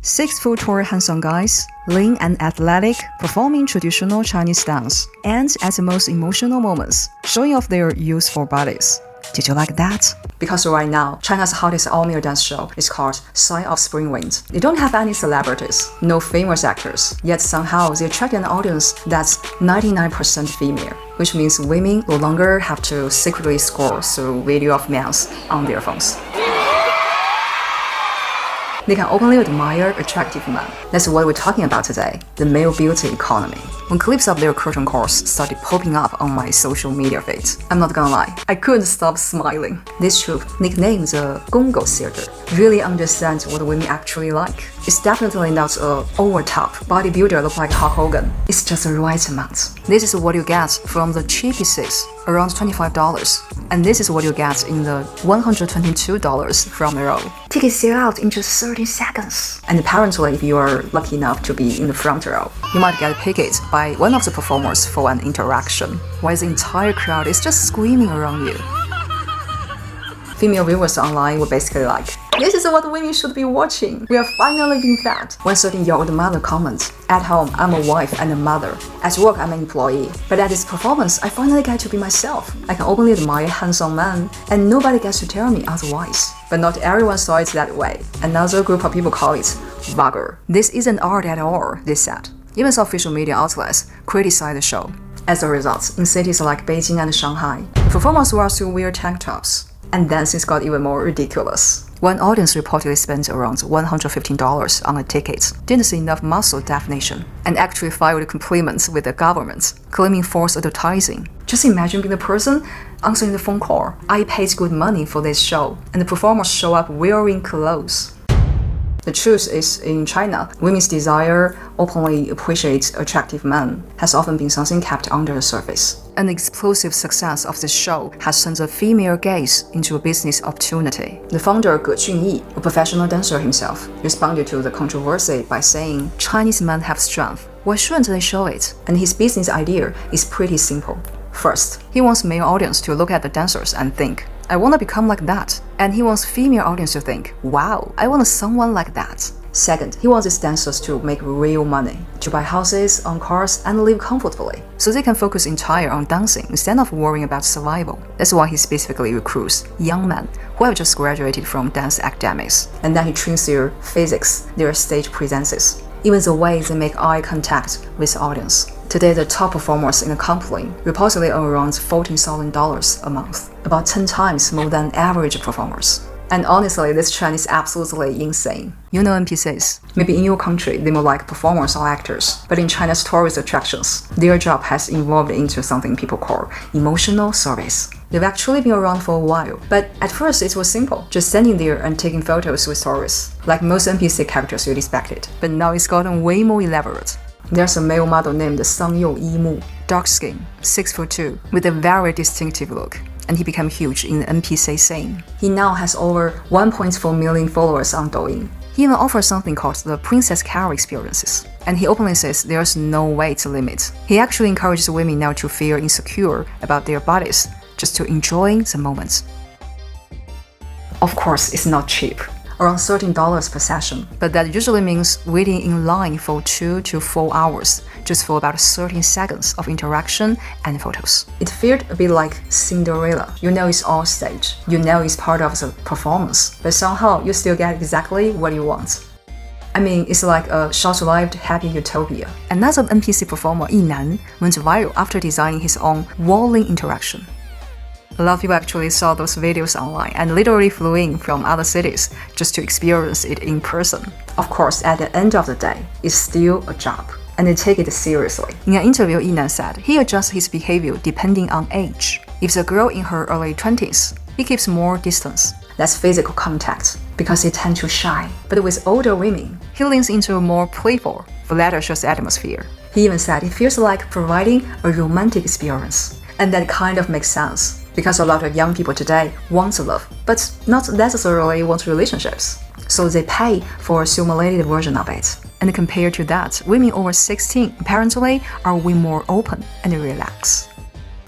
6 foot tall handsome guys, lean and athletic, performing traditional Chinese dance, and at the most emotional moments, showing off their youthful bodies. Did you like that? Because right now, China's hottest all-male dance show is called Sigh of Spring Wind. They don't have any celebrities, no famous actors, yet somehow they attract an audience that's 99% female, which means women no longer have to secretly scroll through video of men on their phones. They can openly admire attractive men. That's what we're talking about today, the male beauty economy. When clips of their curtain calls started popping up on my social media feed, I'm not gonna lie, I couldn't stop smiling. This troupe, nicknamed the Gonggo Theater, really understands what women actually like. It's definitely not a over-top bodybuilder look like Hulk Hogan. It's just the right amount. This is what you get from the cheapest seats, around $25. And this is what you get in the $122 from the row. Tickets sell out in just 30 seconds. And apparently, if you are lucky enough to be in the front row, you might get picked by one of the performers for an interaction, while the entire crowd is just screaming around you. Female viewers online were basically like, "This is what women should be watching. We are finally being fed." One 13-year-old mother comments, "At home, I'm a wife and a mother. At work, I'm an employee. But at this performance, I finally get to be myself. I can openly admire handsome men, and nobody gets to tell me otherwise." But not everyone saw it that way. Another group of people call it vulgar. This isn't art at all, they said. Even some official media outlets criticized the show. As a result, in cities like Beijing and Shanghai, the performers were still wear tank tops. And then things got even more ridiculous. One audience reportedly spent around $115 on a ticket, didn't see enough muscle definition, and actually filed complaints with the government, claiming false advertising. Just imagine being the person answering the phone call. "I paid good money for this show," and the performers show up wearing clothes. The truth is, in China, women's desire openly appreciate attractive men has often been something kept under the surface. An explosive success of this show has turned the female gaze into a business opportunity. The founder Ge Junyi, a professional dancer himself, responded to the controversy by saying, "Chinese men have strength. Why shouldn't they show it?" And his business idea is pretty simple. First, he wants male audience to look at the dancers and think, "I want to become like that." And he wants female audience to think, "Wow, I want someone like that." Second, he wants his dancers to make real money, to buy houses, own cars, and live comfortably, so they can focus entirely on dancing instead of worrying about survival. That's why he specifically recruits young men who have just graduated from dance academies, and then he trains their physics, their stage presences, even the way they make eye contact with the audience. Today, the top performers in the company reportedly earn around $14,000 a month, about 10 times more than average performers. And honestly, this trend is absolutely insane. You know NPCs. Maybe in your country, they more like performers or actors. But in China's tourist attractions, their job has evolved into something people call emotional service. They've actually been around for a while, but at first it was simple, just standing there and taking photos with tourists, like most NPC characters you'd expected. But now it's gotten way more elaborate. There's a male model named Sang Yimu, dark skin, 6'2", with a very distinctive look, and he became huge in the NPC scene. He now has over 1.4 million followers on Douyin. He even offers something called the Princess Carol experiences, and he openly says there's no way to limit. He actually encourages women now to feel insecure about their bodies, just to enjoy the moment. Of course, it's not cheap. Around $13 per session, but that usually means waiting in line for 2 to 4 hours just for about 13 seconds of interaction and photos. It felt a bit like Cinderella. You know it's all staged. You know it's part of the performance, but somehow you still get exactly what you want. I mean, it's like a short-lived happy utopia. Another NPC performer, Yinan, went viral after designing his own walling interaction. A lot of people actually saw those videos online and literally flew in from other cities just to experience it in person. Of course, at the end of the day, it's still a job, and they take it seriously. In an interview, Yinan said he adjusts his behavior depending on age. If it's a girl in her early 20s, he keeps more distance. That's physical contact, because they tend to shy. But with older women, he leans into a more playful, flirtatious atmosphere. He even said it feels like providing a romantic experience. And that kind of makes sense. Because a lot of young people today want love, but not necessarily want relationships. So they pay for a simulated version of it. And compared to that, women over 16 apparently are way more open and relaxed.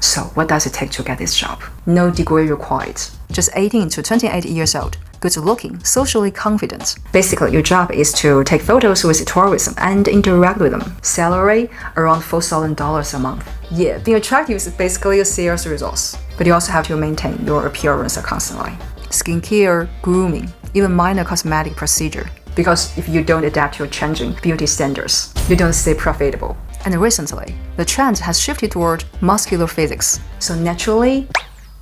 So what does it take to get this job? No degree required. Just 18 to 28 years old. good looking, socially confident. Basically, your job is to take photos with tourism and interact with them. Salary around $4,000 a month. Yeah, being attractive is basically a sales resource. But you also have to maintain your appearance constantly. Skincare, grooming, even minor cosmetic procedure. Because if you don't adapt to changing beauty standards, you don't stay profitable. And recently, the trend has shifted toward muscular physics. So naturally,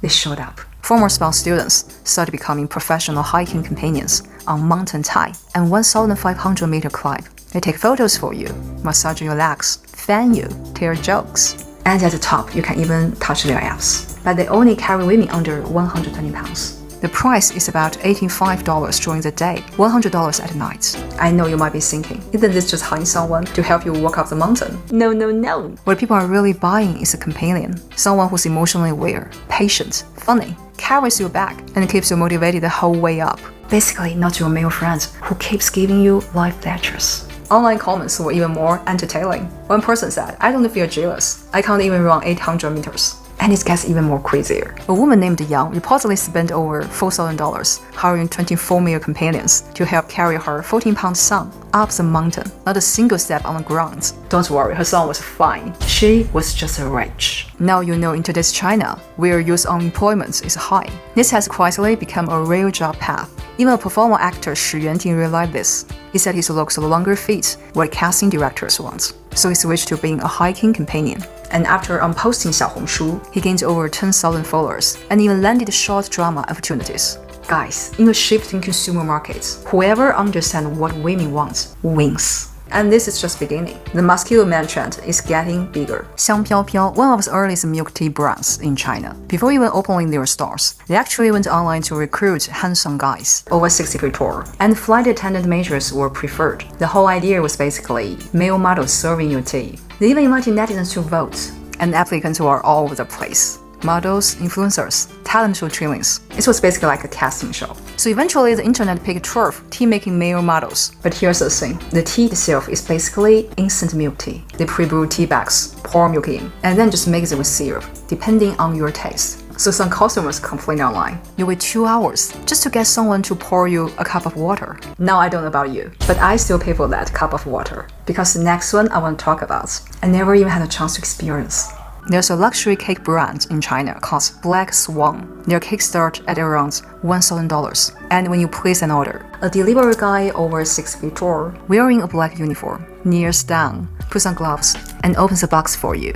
they showed up. Former spell students started becoming professional hiking companions on mountain tie and 1,500-meter climb. They take photos for you, massage your legs, fan you, tell jokes. And at the top, you can even touch their abs. But they only carry women under 120 pounds. The price is about $85 during the day, $100 at night. I know you might be thinking, isn't this just hiring someone to help you walk up the mountain? No, no, no. What people are really buying is a companion, someone who's emotionally aware, patient, funny, carries you back, and keeps you motivated the whole way up. Basically, not your male friends who keeps giving you life lectures. Online comments were even more entertaining. One person said, I don't feel jealous. I can't even run 800 meters. And it gets even more crazier. A woman named Yang reportedly spent over $4,000 hiring 24 male companions to help carry her 14-pound son up the mountain, not a single step on the ground. Don't worry, her son was fine. She was just rich. Now you know in today's China, where youth unemployment is high, this has quietly become a real job path. Even a performer actor Shi Yuanting realized this. He said his looks no longer fit what casting directors want, so he switched to being a hiking companion. And after posting Xiaohongshu, he gained over 10,000 followers and even landed short drama opportunities. Guys, in a shifting consumer market, whoever understands what women want wins. And this is just beginning. The muscular man trend is getting bigger. Xiang Piao, one of the earliest milk tea brands in China. Before even opening their stores, they actually went online to recruit handsome guys, over 60 feet tall, and flight attendant majors were preferred. The whole idea was basically male models serving you tea. They even invited netizens to vote, and applicants were all over the place. Models, influencers, talent show trainings. It was basically like a casting show. So eventually the internet picked 12 tea-making male models. But here's the thing, the tea itself is basically instant milk tea. They pre-brew tea bags, pour milk in, and then just mix it with syrup, depending on your taste. So some customers complain online. You wait 2 hours just to get someone to pour you a cup of water. Now I don't know about you, but I still pay for that cup of water. Because the next one I want to talk about, I never even had a chance to experience. There's a luxury cake brand in China called Black Swan. Their cakes start at around $1,000. And when you place an order, a delivery guy over 6 feet tall, wearing a black uniform, kneels down, puts on gloves, and opens the box for you.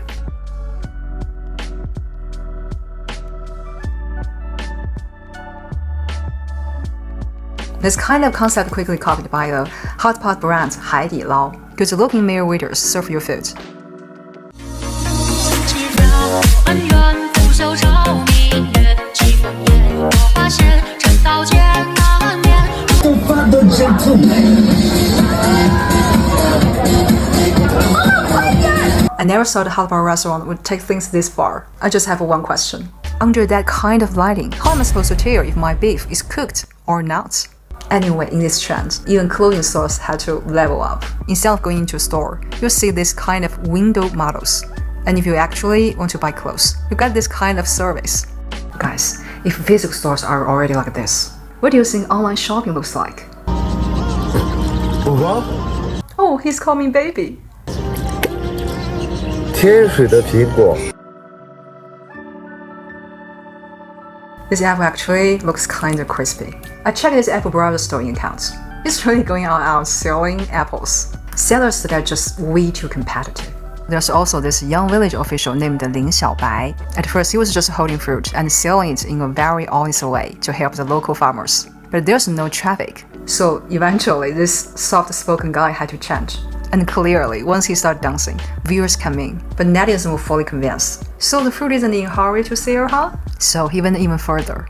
This kind of concept quickly copied by the hot pot brand Haidilao. Good-looking male waiters serve your food. I never thought a hot bar restaurant would take things this far. I just have one question. Under that kind of lighting, how am I supposed to tell if my beef is cooked or not? Anyway, in this trend, even clothing stores had to level up. Instead of going into a store, you'll see this kind of window models. And if you actually want to buy clothes, you get this kind of service. Guys, if physical stores are already like this, what do you think online shopping looks like? Oh, he's calling baby. 天水的苹果 This apple actually looks kinda crispy. I checked this apple browser store in accounts. It's really going all out selling apples. Sellers that are just way too competitive. There's also this young village official named Lin Xiaobai. At first, he was just holding fruit and selling it in a very honest way to help the local farmers. But there's no traffic. So eventually, this soft-spoken guy had to change. And clearly, once he started dancing, viewers came in, but netizens were fully convinced. So the fruit isn't in a hurry to sell, huh? So he went even further.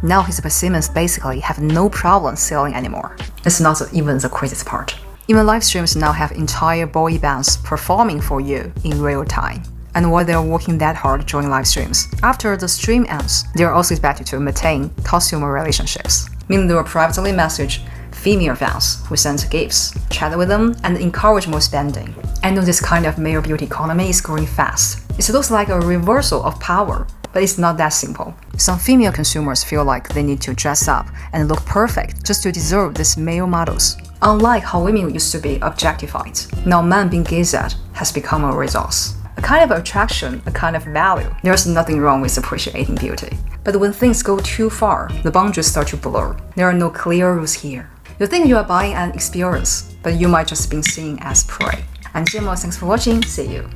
Now his specimens basically have no problem selling anymore. It's not even the craziest part. Even live streams now have entire boy bands performing for you in real time. And while they're working that hard during live streams, after the stream ends, they're also expected to maintain consumer relationships. Meaning they will privately message female fans who send gifts, chat with them, and encourage more spending. I know this kind of male beauty economy is growing fast. It looks like a reversal of power, but it's not that simple. Some female consumers feel like they need to dress up and look perfect just to deserve these male models. Unlike how women used to be objectified, now men being gazed at has become a resource. A kind of attraction, a kind of value. There's nothing wrong with appreciating beauty. But when things go too far, the boundaries start to blur. There are no clear rules here. You think you are buying an experience, but you might just be seen as prey. I'm Jimo, thanks for watching, see you.